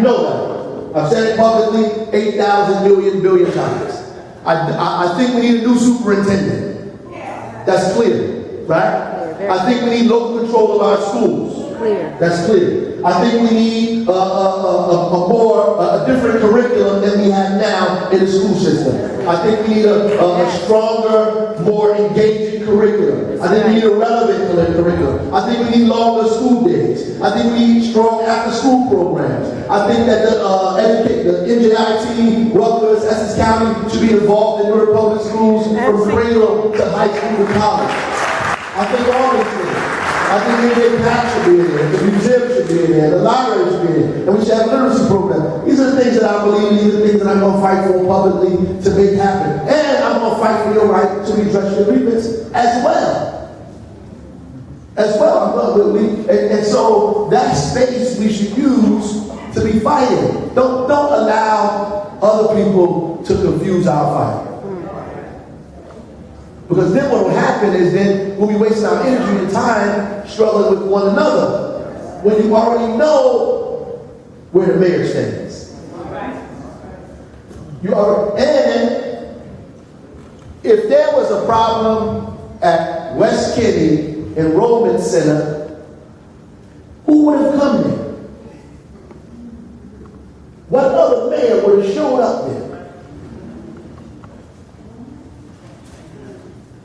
You know that. I've said it publicly 8,000 billion times. I think we need a new superintendent. That's clear, right? I think we need local control of our schools. Clear. That's clear. I think we need a different curriculum than we have now in the school system. I think we need a stronger, more engaging curriculum. I think we need a relevant curriculum. I think we need longer school days. I think we need strong after-school programs. I think that the NJIT, Rutgers, Essex County should be involved in your public schools from cradle to high school to college. I think all these things. I think the PAC should be in there, the museum should be in there, the library should be in there, and we should have a literacy program. These are the things that I believe, these are the things that I'm going to fight for publicly to make happen. And I'm going to fight for your right to redress your grievance as well. And so that space we should use to be fighting. Don't allow other people to confuse our fight. Because then what will happen is then we'll be wasting our energy and time struggling with one another when you already know where the mayor stands. And if there was a problem at West Kenny Enrollment Center, who would have come there? What other mayor would have showed up there?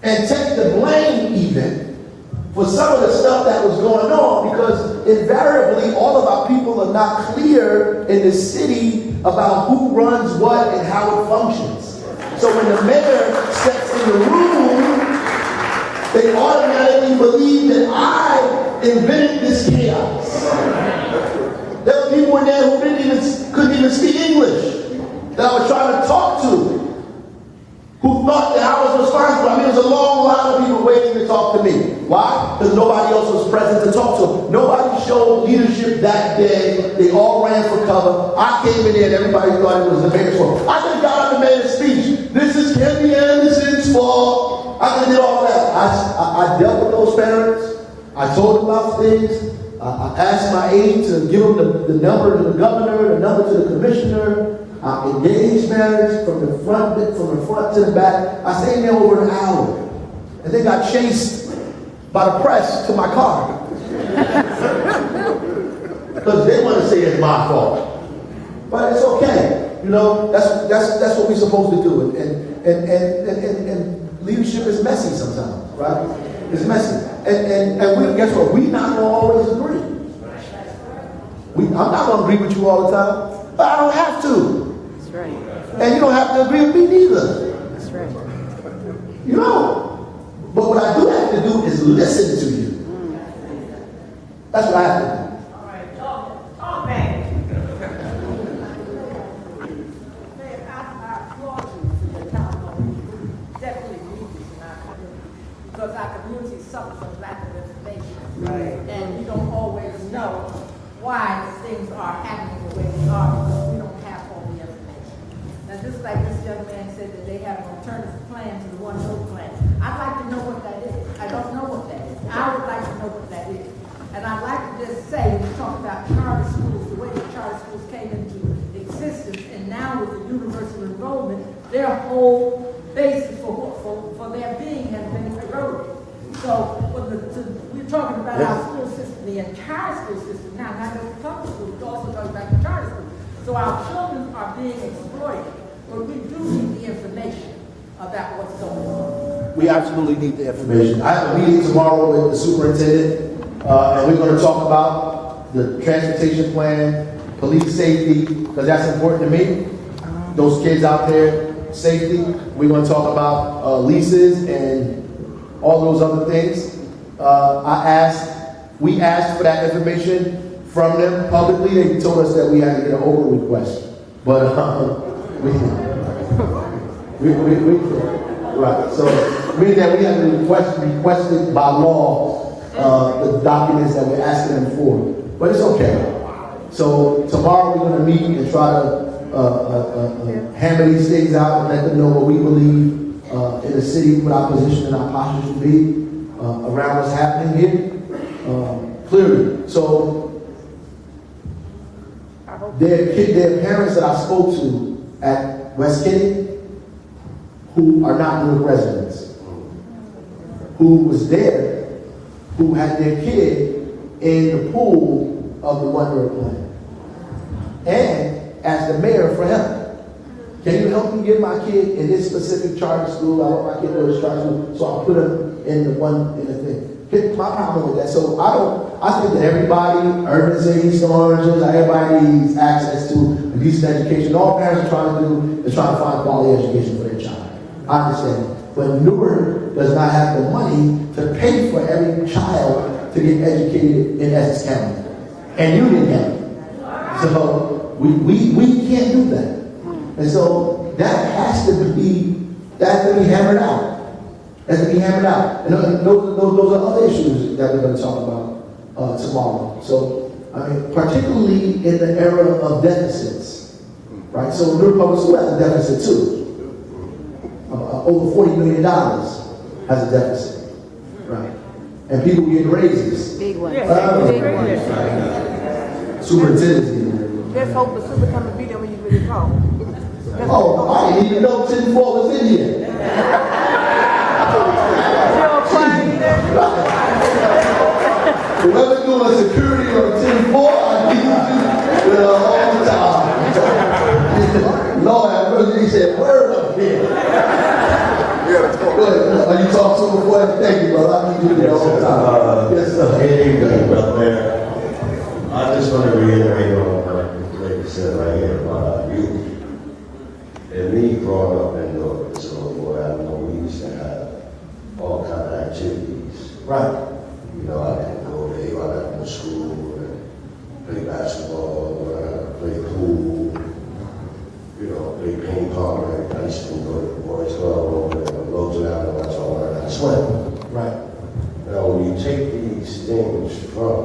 And take the blame even for some of the stuff that was going on, because invariably all of our people are not clear in the city about who runs what and how it functions. So when the mayor steps in the room, they automatically believe that I invented this chaos. There were people in there who couldn't even speak English that I was trying to talk to, who thought that I was responsible. I mean, there was a long line of people waiting to talk to me. Why? Because nobody else was present to talk to them. Nobody showed leadership that day. They all ran for cover. I came in there and everybody thought it was the mayor's fault. I could have got up and made a speech. This is Kenny Anderson's fault. I could have did all that. I dealt with those parents. I told them about things. I asked my aide to give them the number to the governor, the number to the commissioner. I engaged marriage from the front to the back. I stayed there over an hour, and then got chased by the press to my car because they want to say it's my fault. But it's okay, you know. That's what we're supposed to do. And leadership is messy sometimes, right? It's messy, and guess what? We're not gonna always agree. I'm not gonna agree with you all the time, but I don't have to. Right. And you don't have to agree with me neither. That's right. You know. But what I do have to do is listen to you. That's what I have to do. All right, talk back. I applaud you for your town. Definitely need this in our community, because our community suffers from lack of information. Right. And we don't always know why things are happening the way they are, because we don't have all the information. Now, just like this young man said that they have an alternative plan to the one vote plan. I'd like to know what that is. I don't know what that is. I would like to know what that is. And I'd like to just say, we talk about charter schools, the way the charter schools came into existence, and now with the universal enrollment, their whole basis for their being has been eroded. So we're talking about our school system, the entire school system now, not just public schools, but also talking about the charter schools. So our children are being exploited, but we do need the information about what's going on. We absolutely need the information. I have a meeting tomorrow with the superintendent, and we're going to talk about the transportation plan, police safety, because that's important to me. Those kids out there, safety. We're going to talk about leases and all those other things. We asked for that information from them publicly. They told us that we had to get an open request, but right. So meaning that we have to requested by law the documents that we're asking them for. But it's okay. So tomorrow we're going to meet and try to hammer these things out and let them know what we believe in the city, what our position and our posture should be around what's happening here. Clearly. So their parents that I spoke to at West Kenny, who are not Newark residents, who was there, who had their kid in the pool of the One Newark plan, and asked the mayor for help. Can you help me get my kid in this specific charter school? I want my kid to go to this charter school, so I'll put him in the thing. Here's my problem with that. So I think that everybody, urbanization, oranges, everybody needs access to a decent education. All parents are trying to do is trying to find quality education for their child. I understand. But Newark does not have the money to pay for every child to get educated in Essex County and Union County. So we can't do that. And so that has to be hammered out. Has to be hammered out. And those are other issues that we're going to talk about tomorrow. So, I mean, particularly in the era of deficits, right? So Newark Public School has a deficit too. Over $40 million has a deficit, right? And people getting raises. Big one. Big Superintendent's getting raises. Let's hope the super come and be there when you really call. Oh, I didn't even know 10-4 was in here. Whoever's doing security on 10-4, I need you all the time. Lord, I really he said, word up here. Go ahead. Are you talking to me before? Thank you, brother. I need you all the time. Yes, sir. Anything, brother. I just want to reiterate on what Lady said right here about our youth. And me growing up in Newark, so boy, I know we used to have all kind of activities. Right. You know, I could go to A1 after school and play basketball, play pool, you know, play ping pong. I used to go to the boys' club over there, go to that and that's all I swim. Right. Now, when you take these things from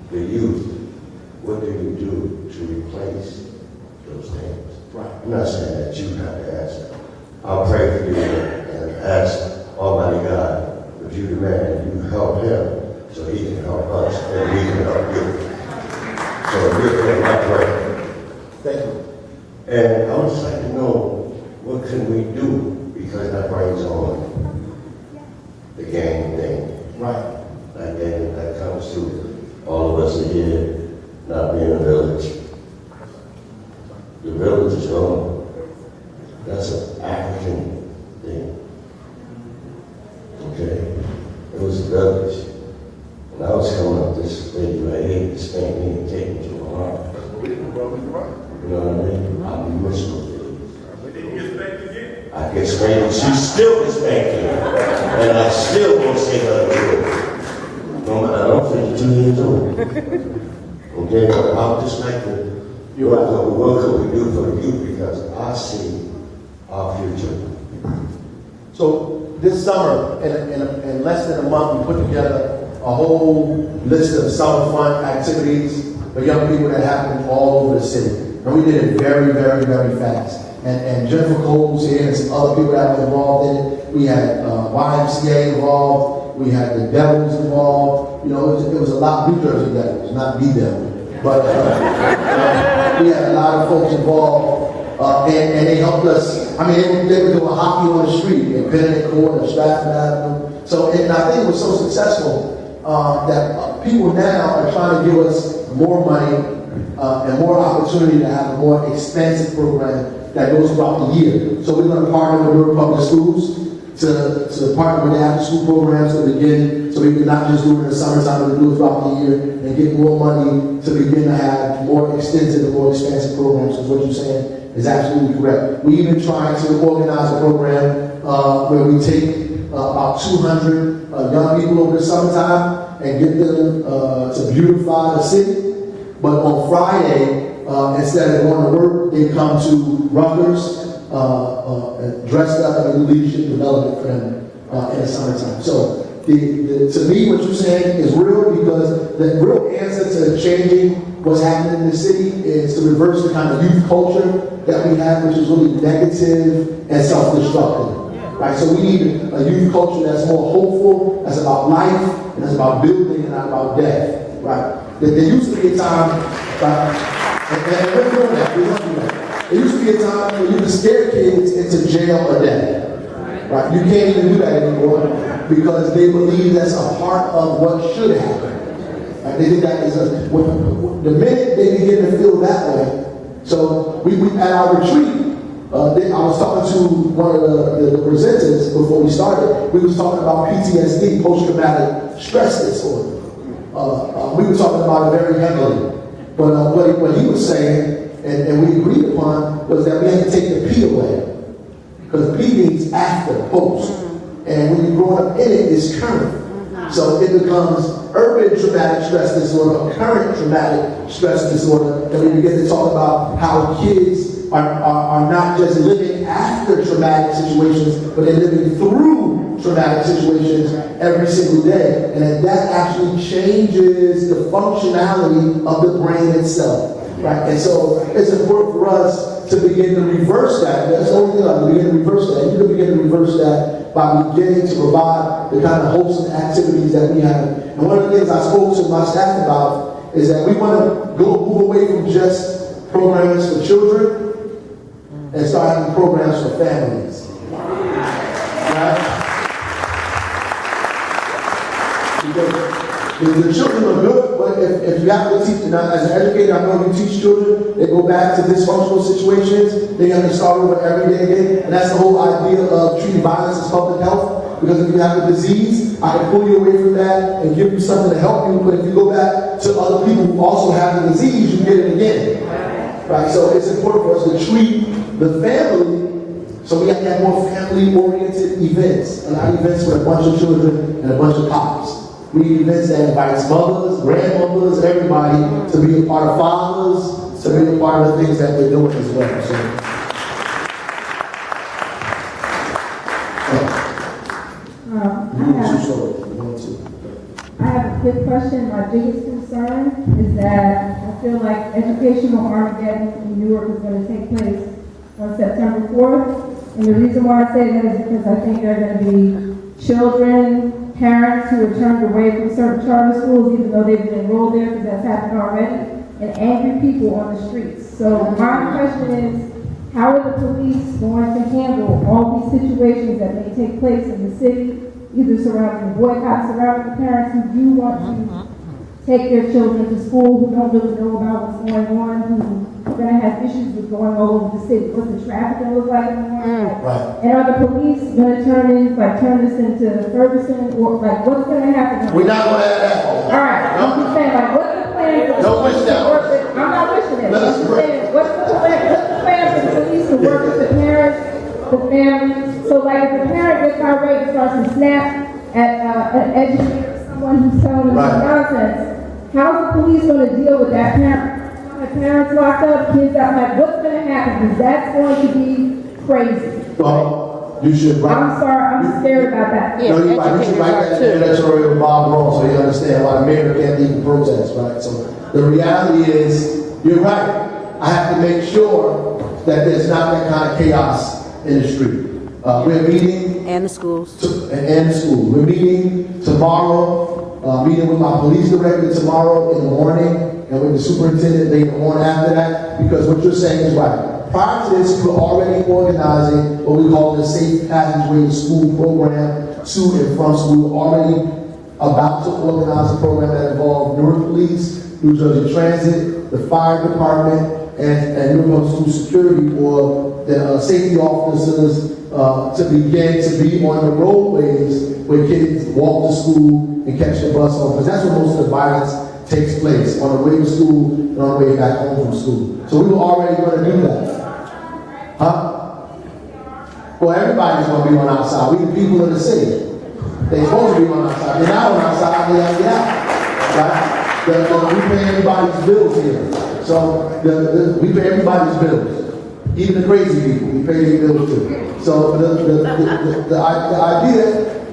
the youth, what do you do to replace those things? Right. I'm not saying that you have to ask. I'll pray for you and ask Almighty God, if you the man, you help him so he can help us and we can help you. So we're in my prayer. Thank you. And I would just like to know, what can we do? Because that brings on the gang thing. Right. That gang that comes to all of us here not being a village. The village is gone. That's an African thing. Okay? It was a village. When I was coming up this way, I hated to spank me and take me to my heart. You know what I mean? I miss those days. But did you get spanked again? I get spanked, and she still gets spanked me. And I still won't say nothing to her. No matter, I'm 52 years old. Okay, but I would just like to, what could we do for the youth? Because I see our future. So this summer, in less than a month, we put together a whole list of summer fun activities for young people that happen all over the city. And we did it very, very, very fast. And Jennifer Cole was here and some other people that were involved in it. We had YMCA involved. We had the Devils involved. You know, it was a lot of New Jersey Devils, not the Devil. But we had a lot of folks involved. And they helped us. I mean, they were doing hockey on the street in Pennant Court and Stratford Avenue. So, and I think it was so successful that people now are trying to give us more money and more opportunity to have a more expansive program that goes throughout the year. So we're going to partner with Newark Public Schools to partner with the after-school programs to begin, so we can not just do it in the summertime, but do it throughout the year and get more money to begin to have more extensive and more expansive programs. Because what you're saying is absolutely correct. We even trying to organize a program where we take about 200 young people over the summertime and get them to beautify the city. But on Friday, instead of going to work, they come to Rutgers dressed up in a leadership development for them in the summertime. So to me, what you're saying is real, because the real answer to changing what's happening in the city is to reverse the kind of youth culture that we have, which is really negative and self-destructive. Right? So we need a youth culture that's more hopeful, that's about life, and that's about building and not about death. Right? There used to be a time, And we're doing that. We're going to do that. There used to be a time when you could scare kids into jail a day. Right? You can't even do that anymore because they believe that's a part of what should happen. Right? They think that is the minute they begin to feel that way. So we at our retreat, I was talking to one of the presenters before we started. We was talking about PTSD, post-traumatic stress disorder. We were talking about it very heavily. But what he was saying, and we agreed upon, was that we had to take the P away. Because P means after, post. And when you're growing up in it, it's current. So it becomes urban traumatic stress disorder, or current traumatic stress disorder. And we begin to talk about how kids are not just living after traumatic situations, but they're living through traumatic situations every single day. And that actually changes the functionality of the brain itself. Right? And so it's important for us to begin to reverse that. That's the only thing I can begin to reverse that. You can begin to reverse that by beginning to provide the kind of wholesome activities that we have. And one of the things I spoke to my staff about is that we want to move away from just programs for children and start having programs for families. Right? Because the children are good, but if you have to teach, now as an educator, I know you teach children, they go back to dysfunctional situations, they have to start over every day again, and that's the whole idea of treating violence as public health, because if you have a disease, I can pull you away from that and give you something to help you, but if you go back to other people who also have the disease, you get it again. Right, so it's important for us to treat the family, so we have to have more family-oriented events, and not events with a bunch of children and a bunch of cops. We need events that invites mothers, grandmothers, everybody to be a part of fathers, to be a part of the things that we're doing as well. So, I have a quick question. My biggest concern is that I feel like educational Armageddon in New York is going to take place on September 4th. And the reason why I say that is because I think there are going to be children, parents who are turned away from certain charter schools even though they've been enrolled there because that's happened already, and angry people on the streets. So my question is, how are the police going to handle all these situations that may take place in the city, either surrounding boycotts, surrounding the parents who do want to take their children to school, who don't really know about what's going on, who are going to have issues with going all over the city? What's the traffic going to look like in the morning? right. And are the police going to turn this into Ferguson, or like what's going to happen? We're not going to have that. All right, I'm just saying, like, what's the plan for the Don't police wish to that. work with? I'm not wishing it. Let us I'm just pray. saying, what's the plan for the police to work with the parents, the families? So, like, if the parent gets irate and starts to snap at an educator, someone who's telling them some nonsense, how's the police going to deal with that parent? Have parents locked up, kids out, like, what's going to happen? Because that's going to be crazy. Well, you should write. I'm sorry, I'm scared about that. No, you're right. You should write that in the editorial of Bob Ross so you understand why the mayor can't even protest, right? So the reality is, you're right. I have to make sure that there's not that kind of chaos in the street. We're meeting. And the schools. And the school. We're meeting tomorrow, meeting with my police director tomorrow in the morning, and with the superintendent later on after that, because what you're saying is right. Prior to this, we were already organizing what we call the Safe Passageway to School program to and from school. We were already about to organize a program that involved Newark Police, New Jersey Transit, the fire department, and Newark School Security, or the safety officers to begin to be on the roadways where kids walk to school and catch the bus home. Because that's where most of the violence takes place, on the way to school and on the way back home from school. So we were already going to do that. Huh? Well, everybody's going to be on outside. We the people of the city. They're supposed to be on outside. They're not on outside. They have to get out. Right? We pay everybody's bills here. So we pay everybody's bills. Even the crazy people, we pay their bills too. So the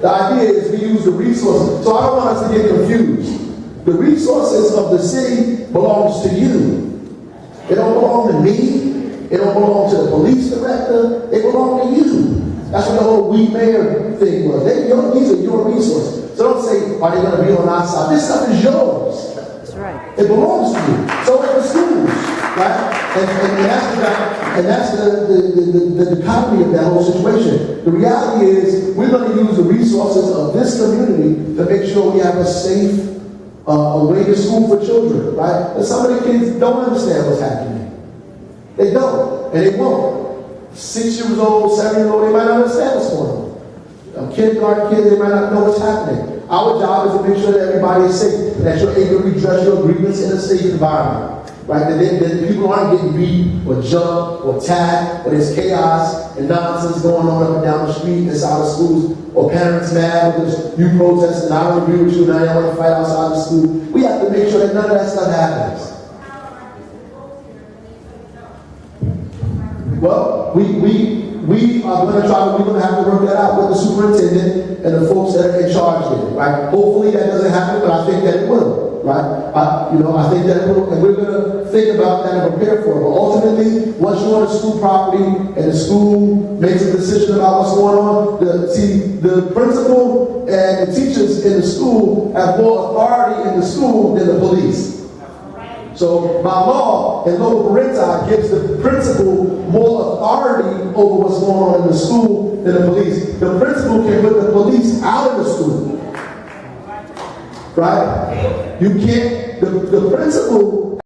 idea is we use the resources. So I don't want us to get confused. The resources of the city belongs to you. It don't belong to me. It don't belong to the police director. It belongs to you. That's what the whole we mayor thing was. These are your resources. So don't say, are they going to be on our side? This stuff is yours. That's right. It belongs to you. So are the schools. right? And that's the dichotomy of that whole situation. The reality is, we're going to use the resources of this community to make sure we have a safe way to school for children, right? And some of the kids don't understand what's happening. They don't, and they won't. 6 years old, 7 years old, they might not understand what's going on. Kindergarten kids, they might not know what's happening. Our job is to make sure that everybody is safe, and that you're able to redress your grievance in a safe environment. Right? That people aren't getting beat or jumped or tagged, or there's chaos and nonsense going on up and down the street inside of schools, or parents mad because you protest and I don't agree with you and I don't want to fight outside the school. We have to make sure that none of that stuff happens. Well, we are going to we're going to have to work that out with the superintendent and the folks that are in charge there, right? Hopefully that doesn't happen, but I think that it will, right? I think that it will, and we're going to think about that and prepare for it. But ultimately, once you're on the school property and the school makes a decision about what's going on, the principal and the teachers in the school have more authority in the school than the police. So by law, and local parenti gives the principal more authority over what's going on in the school than the police. The principal can put the police out of the school. Right? You can't, the principal